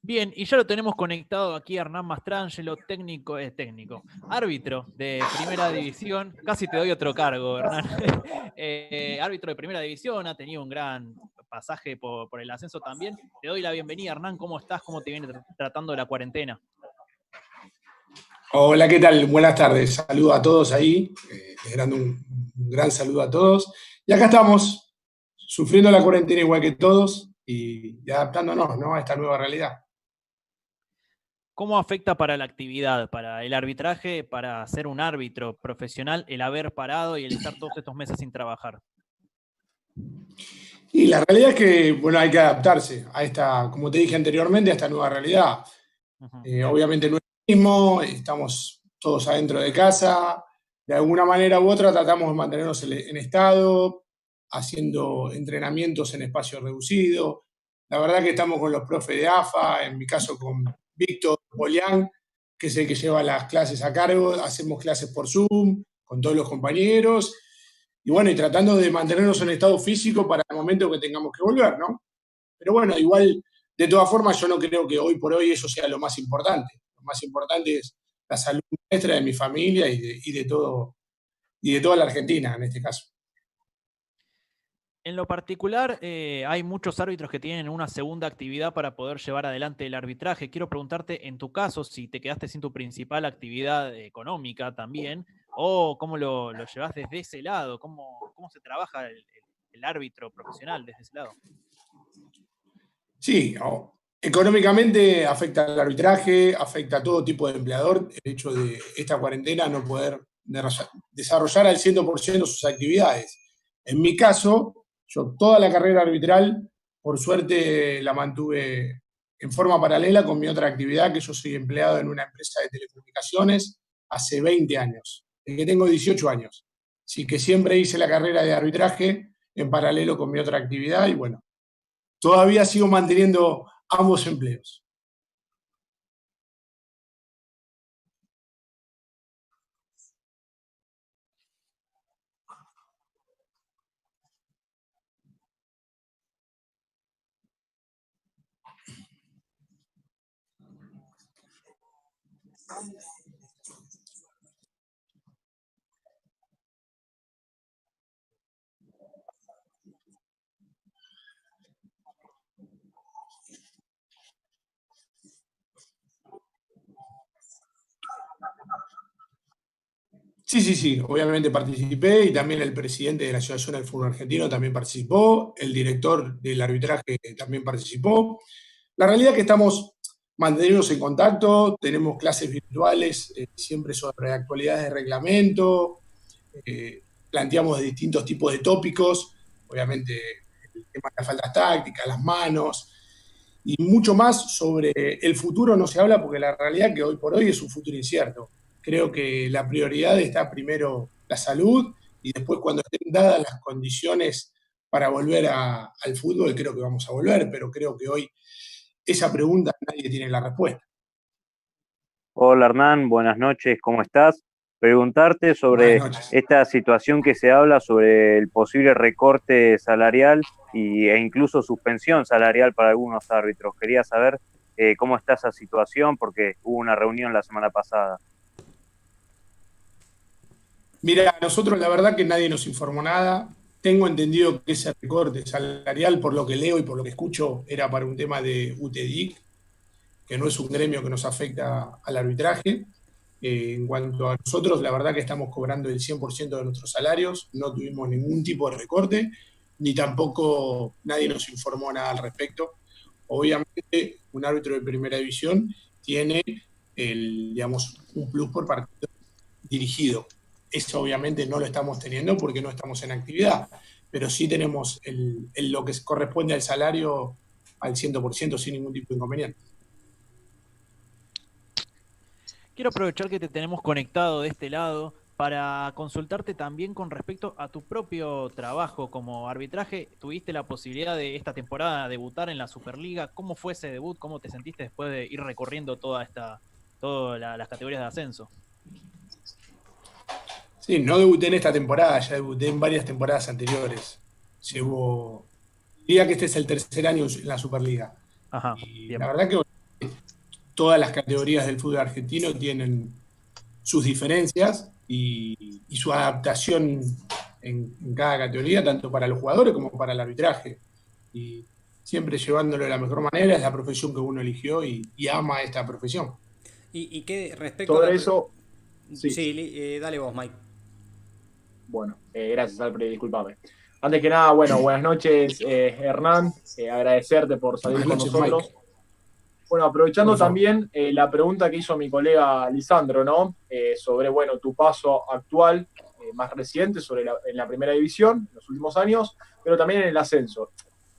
Bien, y ya lo tenemos conectado aquí a Hernán Mastrangelo, árbitro de Primera División. Casi te doy otro cargo, Hernán. Árbitro de Primera División, ha tenido un gran pasaje por el ascenso también. Te doy la bienvenida, Hernán. ¿Cómo estás? ¿Cómo te viene tratando la cuarentena? Hola, ¿qué tal? Buenas tardes. Saludo a todos ahí. Les dando un gran saludo a todos. Y acá estamos, sufriendo la cuarentena igual que todos y adaptándonos, ¿no?, a esta nueva realidad. ¿Cómo afecta para la actividad, para el arbitraje, para ser un árbitro profesional, el haber parado y el estar todos estos meses sin trabajar? Y la realidad es que, bueno, hay que adaptarse a esta, como te dije anteriormente, a esta nueva realidad. Obviamente no es lo mismo, estamos todos adentro de casa, de alguna manera u otra tratamos de mantenernos en estado, haciendo entrenamientos en espacio reducido. La verdad que estamos con los profes de AFA, en mi caso con Víctor Polián, que es el que lleva las clases a cargo, hacemos clases por Zoom con todos los compañeros, y bueno, y tratando de mantenernos en estado físico para el momento que tengamos que volver, ¿no? Pero bueno, igual, de todas formas, yo no creo que hoy por hoy eso sea lo más importante. Lo más importante es la salud nuestra, de mi familia y de toda la Argentina en este caso. En lo particular, hay muchos árbitros que tienen una segunda actividad para poder llevar adelante el arbitraje. Quiero preguntarte, en tu caso, si te quedaste sin tu principal actividad económica también, o cómo lo llevas desde ese lado, cómo se trabaja el árbitro profesional desde ese lado. Sí, económicamente afecta al arbitraje, afecta a todo tipo de empleador, el hecho de esta cuarentena no poder desarrollar al 100% sus actividades. En mi caso, yo toda la carrera arbitral, por suerte, la mantuve en forma paralela con mi otra actividad, que yo soy empleado en una empresa de telecomunicaciones hace 20 años, desde que tengo 18 años. Así que siempre hice la carrera de arbitraje en paralelo con mi otra actividad y bueno, todavía sigo manteniendo ambos empleos. Sí, obviamente participé y también el presidente de la Asociación del Fútbol Argentino también participó, el director del arbitraje también participó. La realidad es que estamos mantenidos en contacto, tenemos clases virtuales siempre sobre actualidades de reglamento, planteamos distintos tipos de tópicos, obviamente el tema de las faltas tácticas, las manos, y mucho más sobre el futuro no se habla porque la realidad que hoy por hoy es un futuro incierto. Creo que la prioridad está primero la salud y después cuando estén dadas las condiciones para volver al fútbol, creo que vamos a volver, pero creo que hoy esa pregunta nadie tiene la respuesta. Hola Hernán, buenas noches, ¿cómo estás? Preguntarte sobre esta situación que se habla sobre el posible recorte salarial e incluso suspensión salarial para algunos árbitros. Quería saber cómo está esa situación porque hubo una reunión la semana pasada. Mira, nosotros la verdad que nadie nos informó nada. Tengo entendido que ese recorte salarial, por lo que leo y por lo que escucho, era para un tema de UTEDIC, que no es un gremio que nos afecta al arbitraje. En cuanto a nosotros, la verdad que estamos cobrando el 100% de nuestros salarios, no tuvimos ningún tipo de recorte, ni tampoco nadie nos informó nada al respecto. Obviamente, un árbitro de primera división tiene digamos, un plus por partido dirigido. Eso obviamente no lo estamos teniendo porque no estamos en actividad, pero sí tenemos lo que corresponde al salario al 100% sin ningún tipo de inconveniente. Quiero aprovechar que te tenemos conectado de este lado para consultarte también con respecto a tu propio trabajo como arbitraje. ¿Tuviste la posibilidad de esta temporada debutar en la Superliga? ¿Cómo fue ese debut? ¿Cómo te sentiste después de ir recorriendo todas las categorías de ascenso? Sí, no debuté en esta temporada, ya debuté en varias temporadas anteriores. Diría que este es el tercer año en la Superliga. Ajá, Y bien. la verdad que todas las categorías del fútbol argentino tienen sus diferencias y su adaptación en cada categoría, tanto para los jugadores como para el arbitraje. Y siempre llevándolo de la mejor manera, es la profesión que uno eligió y ama esta profesión. ¿Y qué respecto Sobre a eso, sí, dale vos, Mike. Bueno, gracias, Alfred, discúlpame. Antes que nada, bueno, buenas noches, Hernán. Agradecerte por salir con nosotros. Mike. Bueno, aprovechando también la pregunta que hizo mi colega Lisandro, ¿no? Sobre, bueno, tu paso actual, más reciente, en la primera división, en los últimos años, pero también en el ascenso.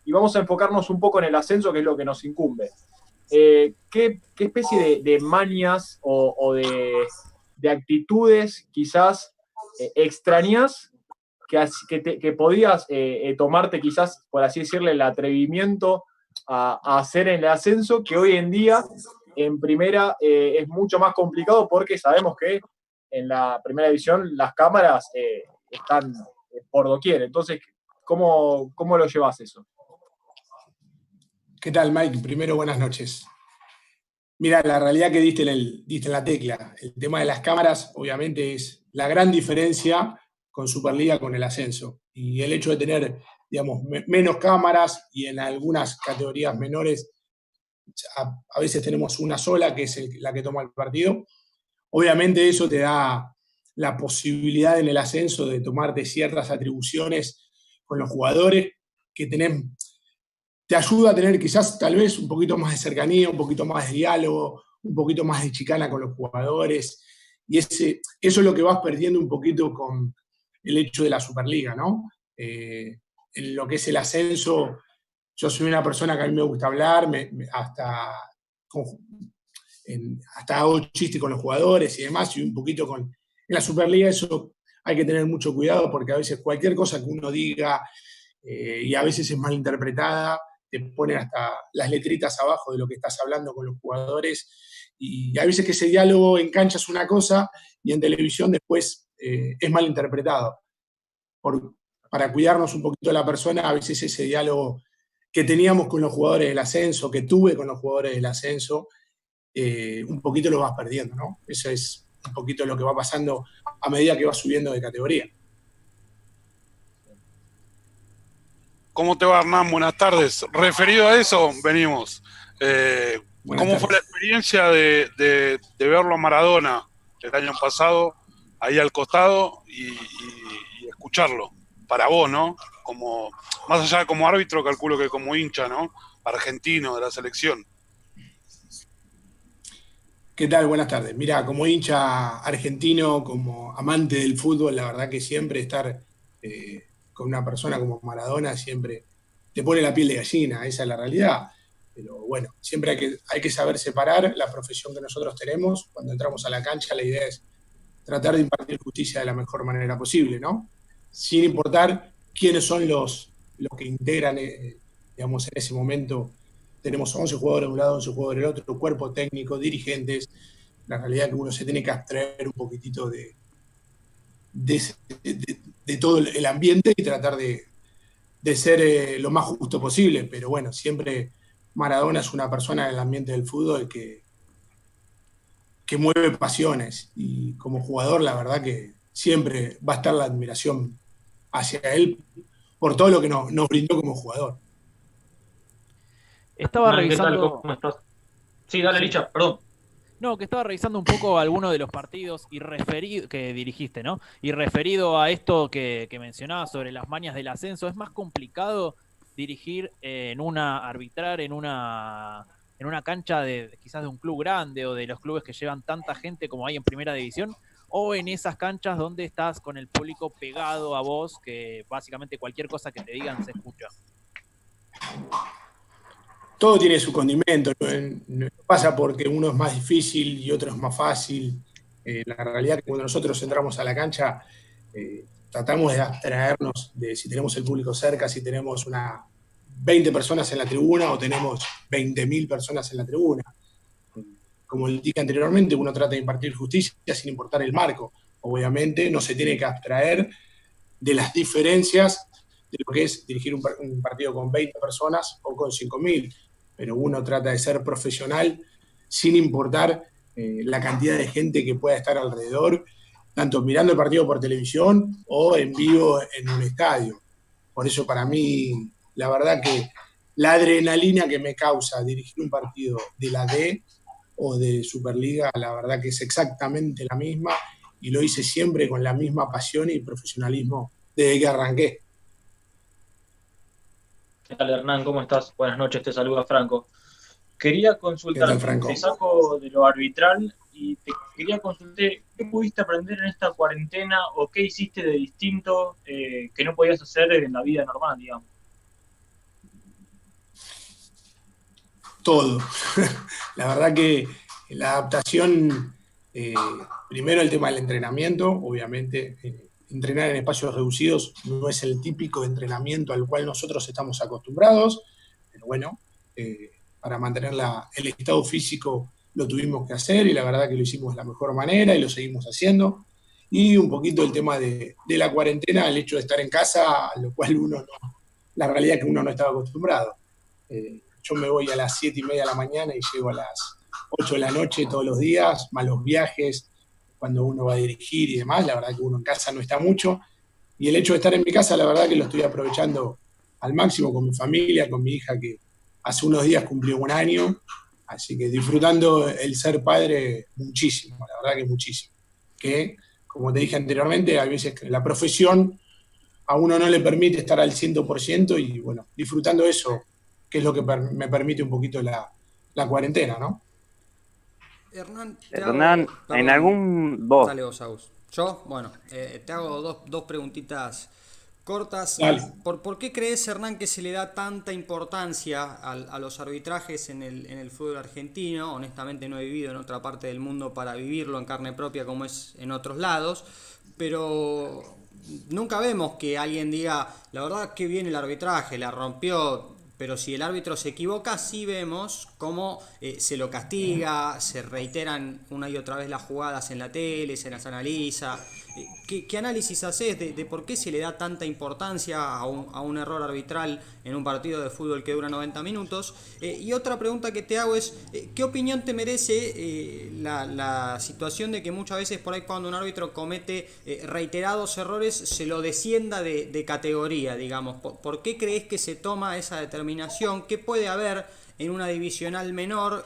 Y vamos a enfocarnos un poco en el ascenso, que es lo que nos incumbe. ¿Qué especie de mañas o de actitudes quizás extrañas que podías tomarte quizás, por así decirle, el atrevimiento a hacer en el ascenso, que hoy en día en primera es mucho más complicado porque sabemos que en la primera división las cámaras están por doquier? Entonces, ¿cómo lo llevas eso? ¿Qué tal, Mike? Primero, buenas noches. Mira, la realidad que diste en la tecla. El tema de las cámaras, obviamente, es la gran diferencia con Superliga, con el ascenso. Y el hecho de tener, digamos, menos cámaras y en algunas categorías menores, a veces tenemos una sola, que es la que toma el partido. Obviamente eso te da la posibilidad en el ascenso de tomarte ciertas atribuciones con los jugadores que te ayuda a tener quizás tal vez un poquito más de cercanía, un poquito más de diálogo, un poquito más de chicana con los jugadores. Y eso es lo que vas perdiendo un poquito con el hecho de la Superliga, ¿no? En lo que es el ascenso, yo soy una persona que a mí me gusta hablar, hasta hago chiste con los jugadores y demás, y un poquito en la Superliga eso hay que tener mucho cuidado porque a veces cualquier cosa que uno diga y a veces es mal interpretada, te ponen hasta las letritas abajo de lo que estás hablando con los jugadores y a veces que ese diálogo en cancha es una cosa y en televisión después es mal interpretado. Para cuidarnos un poquito de la persona, a veces ese diálogo que teníamos con los jugadores del ascenso, que tuve con los jugadores del ascenso, un poquito lo vas perdiendo, ¿no? Eso es un poquito lo que va pasando a medida que vas subiendo de categoría. ¿Cómo te va, Hernán? Buenas tardes. Referido a eso, venimos. ¿Cómo fue la experiencia de verlo a Maradona el año pasado, ahí al costado, y escucharlo? Para vos, ¿no? Más allá de como árbitro, calculo que como hincha, ¿no? Argentino de la selección. ¿Qué tal? Buenas tardes. Mira, como hincha argentino, como amante del fútbol, la verdad que siempre estar con una persona como Maradona siempre te pone la piel de gallina, esa es la realidad. Pero bueno, siempre hay que saber separar la profesión que nosotros tenemos. Cuando entramos a la cancha, la idea es tratar de impartir justicia de la mejor manera posible, ¿no? Sin importar quiénes son los que integran, digamos, en ese momento. Tenemos 11 jugadores de un lado, 11 jugadores del otro, cuerpo técnico, dirigentes. La realidad es que uno se tiene que abstraer un poquitito de todo el ambiente y tratar de ser lo más justo posible. Pero bueno, siempre Maradona es una persona en el ambiente del fútbol que mueve pasiones. Y como jugador, la verdad que siempre va a estar la admiración hacia él por todo lo que nos brindó como jugador. Estaba revisando... ¿Cómo estás? Sí, dale, Licha, perdón. No, que estaba revisando un poco algunos de los partidos que dirigiste, ¿no? Y referido a esto que mencionabas sobre las mañas del ascenso, ¿es más complicado dirigir arbitrar en una cancha quizás de un club grande o de los clubes que llevan tanta gente como hay en primera división? ¿O en esas canchas donde estás con el público pegado a vos, que básicamente cualquier cosa que te digan se escucha? Todo tiene su condimento, no pasa porque uno es más difícil y otro es más fácil. La realidad es que cuando nosotros entramos a la cancha, tratamos de abstraernos de si tenemos el público cerca, si tenemos 20 personas en la tribuna o tenemos 20.000 personas en la tribuna. Como dije anteriormente, uno trata de impartir justicia sin importar el marco. Obviamente no se tiene que abstraer de las diferencias de lo que es dirigir un partido con 20 personas o con 5.000. Pero uno trata de ser profesional sin importar la cantidad de gente que pueda estar alrededor, tanto mirando el partido por televisión o en vivo en un estadio. Por eso para mí, la verdad que la adrenalina que me causa dirigir un partido de la D o de Superliga, la verdad que es exactamente la misma, y lo hice siempre con la misma pasión y profesionalismo desde que arranqué. ¿Qué tal, Hernán? ¿Cómo estás? Buenas noches, te saluda Franco. Quería consultar, te saco de lo arbitral y te quería consultar qué pudiste aprender en esta cuarentena o qué hiciste de distinto que no podías hacer en la vida normal, digamos. Todo. La verdad que la adaptación, primero el tema del entrenamiento, obviamente, entrenar en espacios reducidos no es el típico entrenamiento al cual nosotros estamos acostumbrados, pero bueno, para mantener el estado físico lo tuvimos que hacer y la verdad que lo hicimos de la mejor manera y lo seguimos haciendo. Y un poquito el tema de la cuarentena, el hecho de estar en casa, a lo cual la realidad es que uno no estaba acostumbrado. Yo me voy a las 7:30 de la mañana y llego a las 8 de la noche todos los días, más los viajes, cuando uno va a dirigir y demás, la verdad que uno en casa no está mucho. Y el hecho de estar en mi casa, la verdad que lo estoy aprovechando al máximo con mi familia, con mi hija que hace unos días cumplió 1 año, así que disfrutando el ser padre muchísimo, la verdad que muchísimo. Que, como te dije anteriormente, hay veces que la profesión a uno no le permite estar al 100% y bueno, disfrutando eso, que es lo que me permite un poquito la cuarentena, ¿no? Hernán, en algún... Vos. Dale vos, Agus. Yo, bueno, te hago dos preguntitas cortas. ¿Por qué crees, Hernán, que se le da tanta importancia a los arbitrajes en el fútbol argentino? Honestamente no he vivido en otra parte del mundo para vivirlo en carne propia como es en otros lados, pero nunca vemos que alguien diga, la verdad que bien el arbitraje, la rompió. Pero si el árbitro se equivoca, sí vemos cómo se lo castiga, se reiteran una y otra vez las jugadas en la tele, se las analiza. ¿Qué análisis haces de por qué se le da tanta importancia a un error arbitral en un partido de fútbol que dura 90 minutos? Y otra pregunta que te hago es, ¿qué opinión te merece la situación de que muchas veces por ahí cuando un árbitro comete reiterados errores se lo descienda de categoría, digamos? ¿Por qué crees que se toma esa determinación? ¿Qué puede haber en una divisional menor,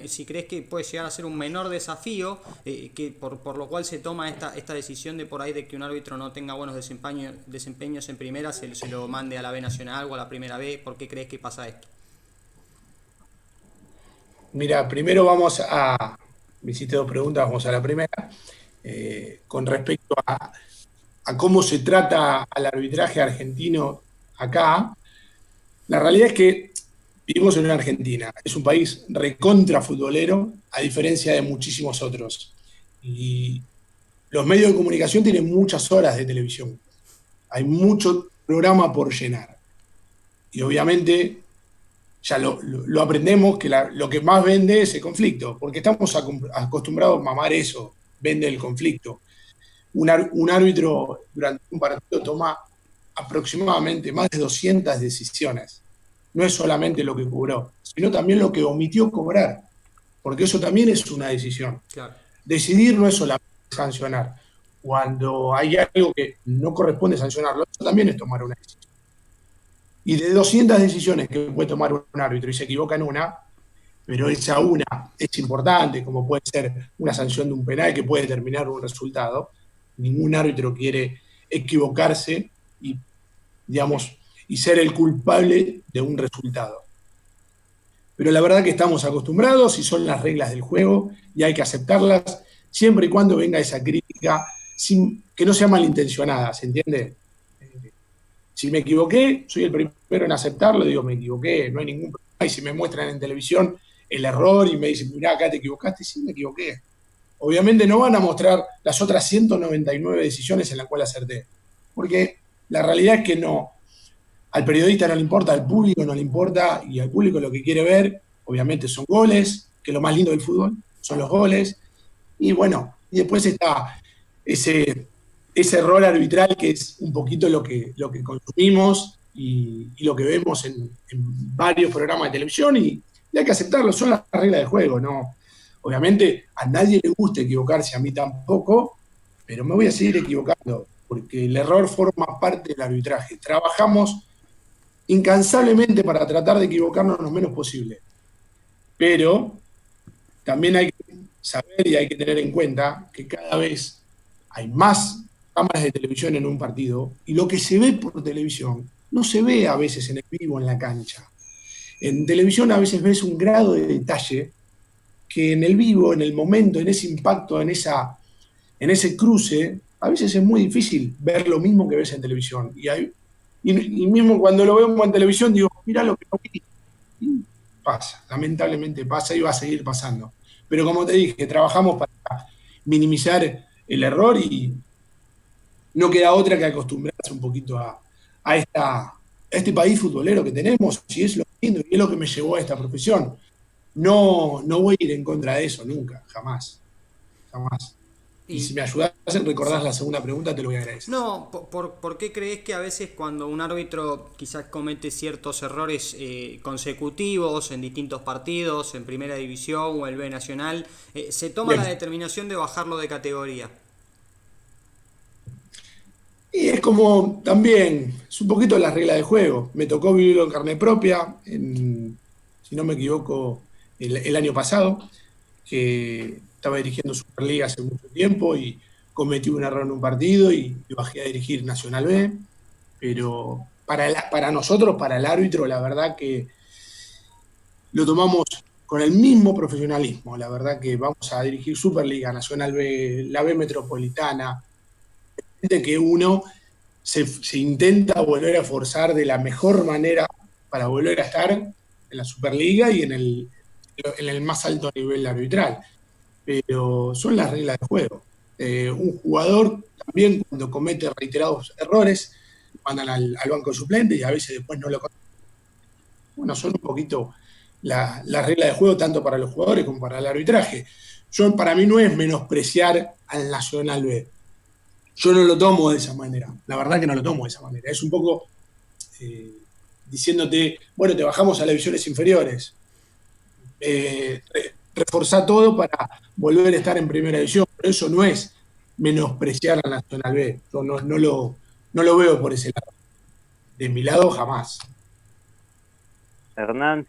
si crees que puede llegar a ser un menor desafío, que por lo cual se toma esta decisión de por ahí de que un árbitro no tenga buenos desempeños en primera, se lo mande a la B Nacional o a la primera B? ¿Por qué crees que pasa esto? Mira, primero me hiciste 2 preguntas, vamos a la primera. Con respecto a cómo se trata al arbitraje argentino acá, la realidad es que vivimos en una Argentina, es un país recontra futbolero, a diferencia de muchísimos otros. Y los medios de comunicación tienen muchas horas de televisión. Hay mucho programa por llenar. Y obviamente ya lo aprendemos, que lo que más vende es el conflicto, porque estamos acostumbrados a mamar eso, vende el conflicto. Un árbitro durante un partido toma aproximadamente más de 200 decisiones. No es solamente lo que cobró, sino también lo que omitió cobrar, porque eso también es una decisión. Claro. Decidir no es solamente sancionar. Cuando hay algo que no corresponde sancionarlo, eso también es tomar una decisión. Y de 200 decisiones que puede tomar un árbitro y se equivoca en una, pero esa una es importante, como puede ser una sanción de un penal que puede determinar un resultado, ningún árbitro quiere equivocarse y, digamos, y ser el culpable de un resultado. Pero la verdad que estamos acostumbrados y son las reglas del juego y hay que aceptarlas siempre y cuando venga esa crítica que no sea malintencionada, ¿se entiende? Si me equivoqué, soy el primero en aceptarlo, digo, me equivoqué, no hay ningún problema. Y si me muestran en televisión el error y me dicen, mirá, acá te equivocaste, sí me equivoqué. Obviamente no van a mostrar las otras 199 decisiones en las cuales acerté, porque la realidad es que no. Al periodista no le importa, al público no le importa, y al público lo que quiere ver, obviamente, son goles, que es lo más lindo del fútbol, son los goles. Y bueno, y después está ese error arbitral que es un poquito lo que consumimos y lo que vemos en varios programas de televisión y Y hay que aceptarlo, son las reglas del juego, ¿no? Obviamente a nadie le gusta equivocarse, a mí tampoco, pero me voy a seguir equivocando, porque el error forma parte del arbitraje. Trabajamos incansablemente para tratar de equivocarnos lo menos posible. Pero también hay que saber y hay que tener en cuenta que cada vez hay más cámaras de televisión en un partido y lo que se ve por televisión no se ve a veces en el vivo, en la cancha. En televisión a veces ves un grado de detalle que en el vivo, en el momento, en ese impacto, en ese cruce, a veces es muy difícil ver lo mismo que ves en televisión. Y mismo cuando lo vemos en televisión digo, mirá lo que no vi. Y pasa, lamentablemente pasa y va a seguir pasando. Pero como te dije, trabajamos para minimizar el error y no queda otra que acostumbrarse un poquito a este país futbolero que tenemos, y es lo lindo y es lo que me llevó a esta profesión. No voy a ir en contra de eso nunca, jamás. Y si me ayudas a recordar la segunda pregunta, te lo voy a agradecer. No, ¿por qué crees que a veces cuando un árbitro quizás comete ciertos errores consecutivos en distintos partidos, en Primera División o el B Nacional, se toma la determinación de bajarlo de categoría? Y es como también, es un poquito la regla del juego. Me tocó vivirlo en carne propia, si no me equivoco, el año pasado, que estaba dirigiendo Superliga hace mucho tiempo y cometí un error en un partido y bajé a dirigir Nacional B. Pero para nosotros, para el árbitro, la verdad que lo tomamos con el mismo profesionalismo. La verdad que vamos a dirigir Superliga, Nacional B, la B Metropolitana, que uno se intenta volver a forzar de la mejor manera para volver a estar en la Superliga y en el más alto nivel arbitral. Pero son las reglas del juego. Un jugador también cuando comete reiterados errores, mandan al banco suplente y a veces después no lo conocen. Bueno, son un poquito la regla de juego tanto para los jugadores como para el arbitraje. Para mí no es menospreciar al Nacional B. Yo no lo tomo de esa manera, la verdad que no lo tomo de esa manera. Es un poco diciéndote, bueno, te bajamos a las divisiones inferiores, reforzá todo para volver a estar en primera división, pero eso no es menospreciar al Nacional B. Yo no lo veo por ese lado. De mi lado, jamás. Hernán,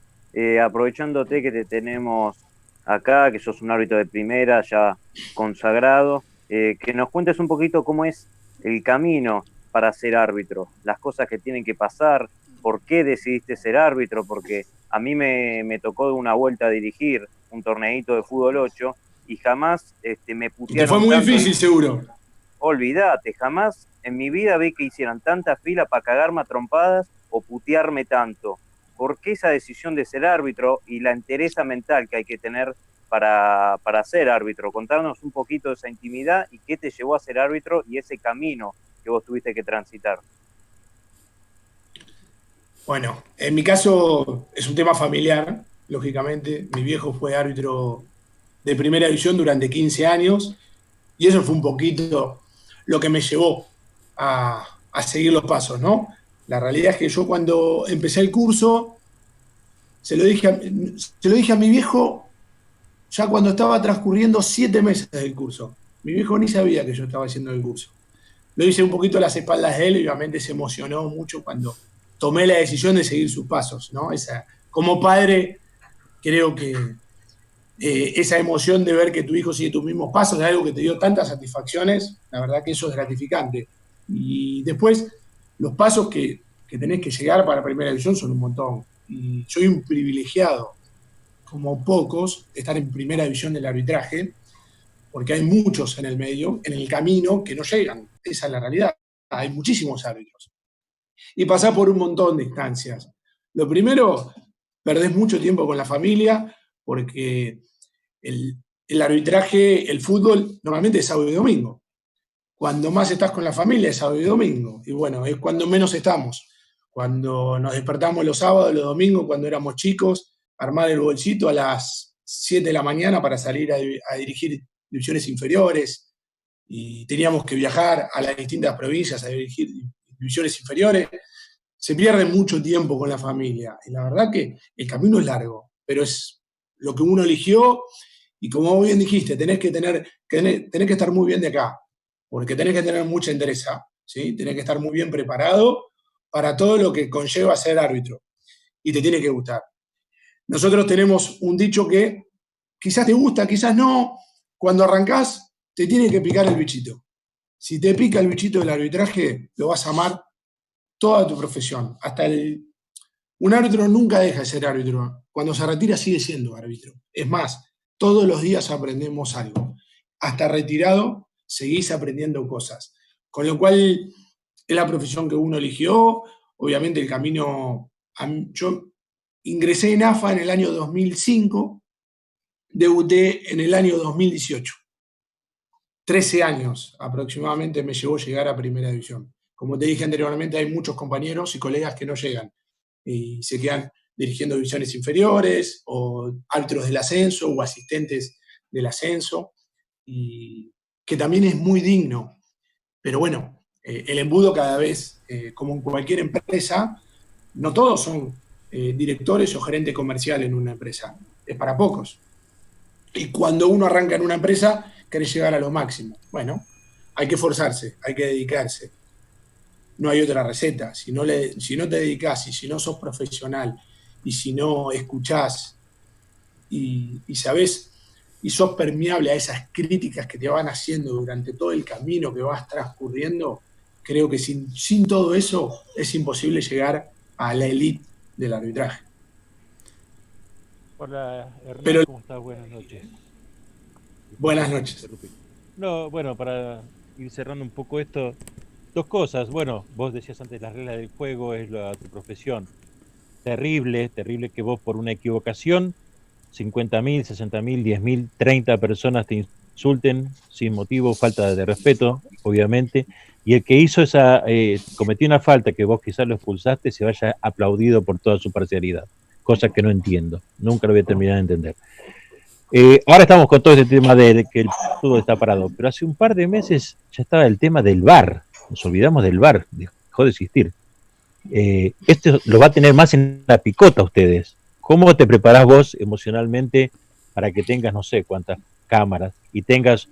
aprovechándote que te tenemos acá, que sos un árbitro de primera ya consagrado, que nos cuentes un poquito cómo es el camino para ser árbitro, las cosas que tienen que pasar, por qué decidiste ser árbitro, porque a mí me tocó una vuelta a dirigir un torneito de fútbol 8 y jamás me putearon. Te fue muy difícil, seguro. Olvídate, jamás en mi vida vi que hicieran tanta fila para cagarme a trompadas o putearme tanto. ¿Por qué esa decisión de ser árbitro y la entereza mental que hay que tener para ser árbitro? Contarnos un poquito de esa intimidad y qué te llevó a ser árbitro y ese camino que vos tuviste que transitar. Bueno, en mi caso es un tema familiar, lógicamente. Mi viejo fue árbitro de primera división durante 15 años y eso fue un poquito lo que me llevó a seguir los pasos, ¿no? La realidad es que yo cuando empecé el curso se lo dije a mi viejo ya cuando estaba transcurriendo 7 meses del curso. Mi viejo ni sabía que yo estaba haciendo el curso. Lo hice un poquito a las espaldas de él y obviamente se emocionó mucho cuando tomé la decisión de seguir sus pasos, ¿no? Como padre, creo que esa emoción de ver que tu hijo sigue tus mismos pasos es algo que te dio tantas satisfacciones, la verdad que eso es gratificante. Y después, los pasos que tenés que llegar para Primera División son un montón. Y soy un privilegiado, como pocos, de estar en Primera División del arbitraje, porque hay muchos en el medio, en el camino, que no llegan. Esa es la realidad. Hay muchísimos árbitros. Y pasás por un montón de instancias. Lo primero, perdés mucho tiempo con la familia, porque el arbitraje, el fútbol, normalmente es sábado y domingo. Cuando más estás con la familia es sábado y domingo. Y bueno, es cuando menos estamos. Cuando nos despertamos los sábados, los domingos, cuando éramos chicos, armar el bolsito a las 7 de la mañana para salir a dirigir divisiones inferiores. Y teníamos que viajar a las distintas provincias a dirigir divisiones inferiores. Se pierde mucho tiempo con la familia. Y la verdad que el camino es largo. pero es lo que uno eligió, y como bien dijiste, tenés que estar muy bien de acá, porque tenés que tener mucha entereza, ¿sí? Tenés que estar muy bien preparado para todo lo que conlleva ser árbitro, y te tiene que gustar. Nosotros tenemos un dicho que quizás te gusta, quizás no. Cuando arrancás, te tiene que picar el bichito. Si te pica el bichito del arbitraje, lo vas a amar toda tu profesión. Un árbitro nunca deja de ser árbitro. Cuando se retira sigue siendo árbitro. Es más, todos los días aprendemos algo. Hasta retirado, seguís aprendiendo cosas. Con lo cual, es la profesión que uno eligió. Obviamente el camino... Yo ingresé en AFA en el año 2005, debuté en el año 2018. 13 años aproximadamente me llevó llegar a Primera División. Como te dije anteriormente, hay muchos compañeros y colegas que no llegan y se quedan dirigiendo divisiones inferiores o árbitros del ascenso o asistentes del ascenso, y que también es muy digno. Pero bueno, el embudo cada vez, como en cualquier empresa, no todos son directores o gerente comercial en una empresa, es para pocos. Y cuando uno arranca en una empresa, quiere llegar a lo máximo. Bueno, hay que esforzarse, hay que dedicarse. No hay otra receta. Si no te dedicás y si no sos profesional y si no escuchás y sabés y sos permeable a esas críticas que te van haciendo durante todo el camino que vas transcurriendo, creo que sin todo eso es imposible llegar a la elite del arbitraje. Hola, Hernán, ¿cómo estás? Buenas noches. Buenas noches. No, bueno, para ir cerrando un poco esto, dos cosas. Bueno, vos decías antes, las reglas del juego es tu profesión. Terrible que vos por una equivocación, 50.000, 60.000, 10.000, 30 personas te insulten sin motivo, falta de respeto, obviamente, y el que hizo cometió una falta que vos quizás lo expulsaste, se vaya aplaudido por toda su parcialidad, cosa que no entiendo, nunca lo voy a terminar de entender. Ahora estamos con todo este tema de que el fútbol está parado, pero hace un par de meses ya estaba el tema del VAR, nos olvidamos del VAR, dejó de existir. Esto lo va a tener más en la picota ustedes. ¿Cómo te preparás vos emocionalmente para que tengas no sé cuántas cámaras y tengas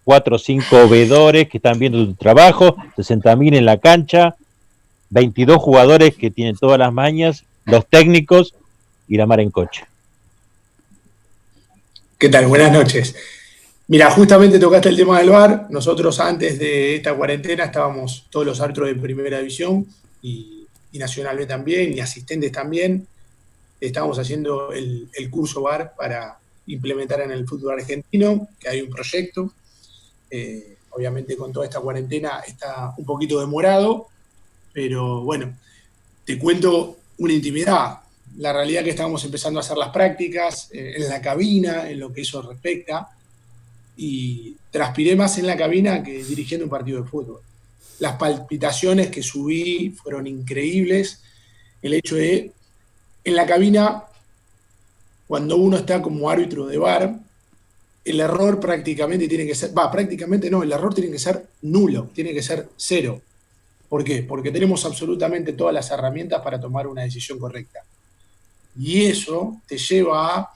4 o 5 veedores que están viendo tu trabajo, 60.000 en la cancha, 22 jugadores que tienen todas las mañas, los técnicos y la mar en coche? ¿Qué tal? Buenas noches. Mira, justamente tocaste el tema del VAR. Nosotros antes de esta cuarentena estábamos todos los árbitros de Primera División y Nacional B también, y asistentes también. Estábamos haciendo el curso VAR para implementar en el fútbol argentino, que hay un proyecto. Obviamente con toda esta cuarentena está un poquito demorado, pero bueno, te cuento una intimidad. La realidad es que estábamos empezando a hacer las prácticas en la cabina, en lo que eso respecta, y transpiré más en la cabina que dirigiendo un partido de fútbol. Las palpitaciones que subí fueron increíbles. El hecho de, en la cabina, cuando uno está como árbitro de VAR, el error prácticamente tiene que ser, el error tiene que ser nulo, tiene que ser cero. ¿Por qué? Porque tenemos absolutamente todas las herramientas para tomar una decisión correcta. Y eso te lleva a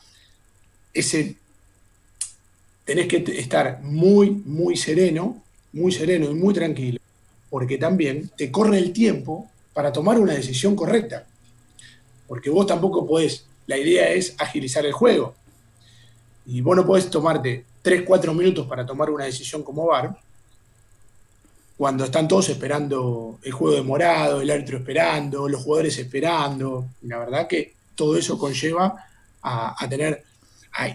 tenés que estar muy sereno y muy tranquilo, porque también te corre el tiempo para tomar una decisión correcta. Porque vos tampoco podés, la idea es agilizar el juego. Y vos no podés tomarte 3-4 minutos para tomar una decisión como VAR, cuando están todos esperando el juego demorado, el árbitro esperando, los jugadores esperando. Y la verdad que todo eso conlleva a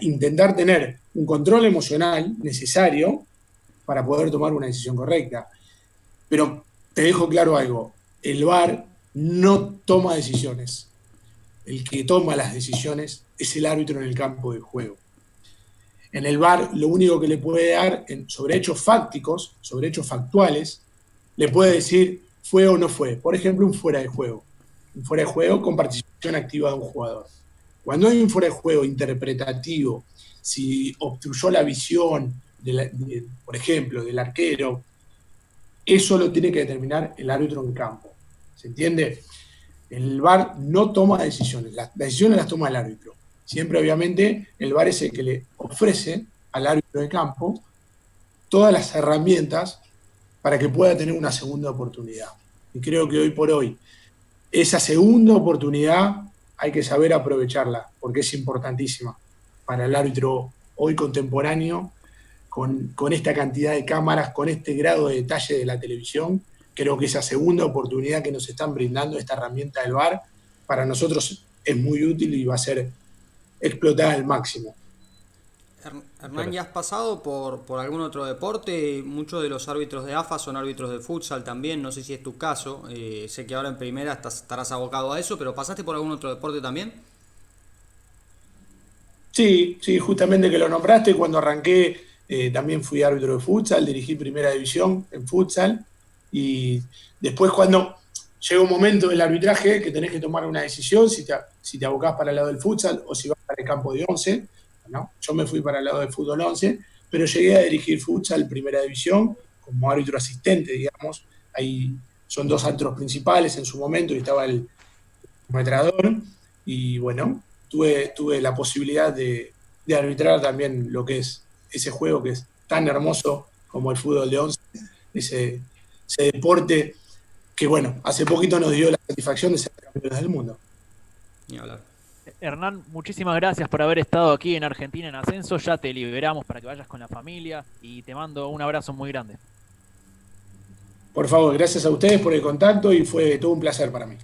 intentar tener un control emocional necesario para poder tomar una decisión correcta. Pero te dejo claro algo, el VAR no toma decisiones. El que toma las decisiones es el árbitro en el campo de juego. En el VAR lo único que le puede dar sobre hechos fácticos, sobre hechos factuales, le puede decir fue o no fue. Por ejemplo, un fuera de juego. Un fuera de juego con participación activa de un jugador. Cuando hay un fuera de juego interpretativo, si obstruyó la visión, por ejemplo, del arquero, eso lo tiene que determinar el árbitro en campo. ¿Se entiende? El VAR no toma decisiones. Las decisiones las toma el árbitro. Siempre, obviamente, el VAR es el que le ofrece al árbitro de campo todas las herramientas para que pueda tener una segunda oportunidad. Y creo que hoy por hoy, esa segunda oportunidad hay que saber aprovecharla, porque es importantísima para el árbitro hoy contemporáneo, con esta cantidad de cámaras, con este grado de detalle de la televisión. Creo que esa segunda oportunidad que nos están brindando, esta herramienta del VAR, para nosotros es muy útil y va a ser explotada al máximo. Hernán, ¿ya has pasado por algún otro deporte? Muchos de los árbitros de AFA son árbitros de futsal también, no sé si es tu caso. Sé que ahora en primera estarás abocado a eso, pero ¿pasaste por algún otro deporte también? Sí, justamente que lo nombraste, cuando arranqué también fui árbitro de futsal, dirigí primera división en futsal, y después cuando llega un momento del arbitraje que tenés que tomar una decisión, si te abocás para el lado del futsal o si vas para el campo de 11, ¿no? Yo me fui para el lado del fútbol 11, pero llegué a dirigir futsal primera división como árbitro asistente, digamos. Ahí son 2 árbitros principales en su momento y estaba el metrador, y bueno, tuve la posibilidad de arbitrar también lo que es ese juego que es tan hermoso como el fútbol de 11, ese deporte que, bueno, hace poquito nos dio la satisfacción de ser campeones del mundo. Ni hablar. Hernán, muchísimas gracias por haber estado aquí en Argentina en Ascenso. Ya te liberamos para que vayas con la familia y te mando un abrazo muy grande. Por favor, gracias a ustedes por el contacto y fue todo un placer para mí.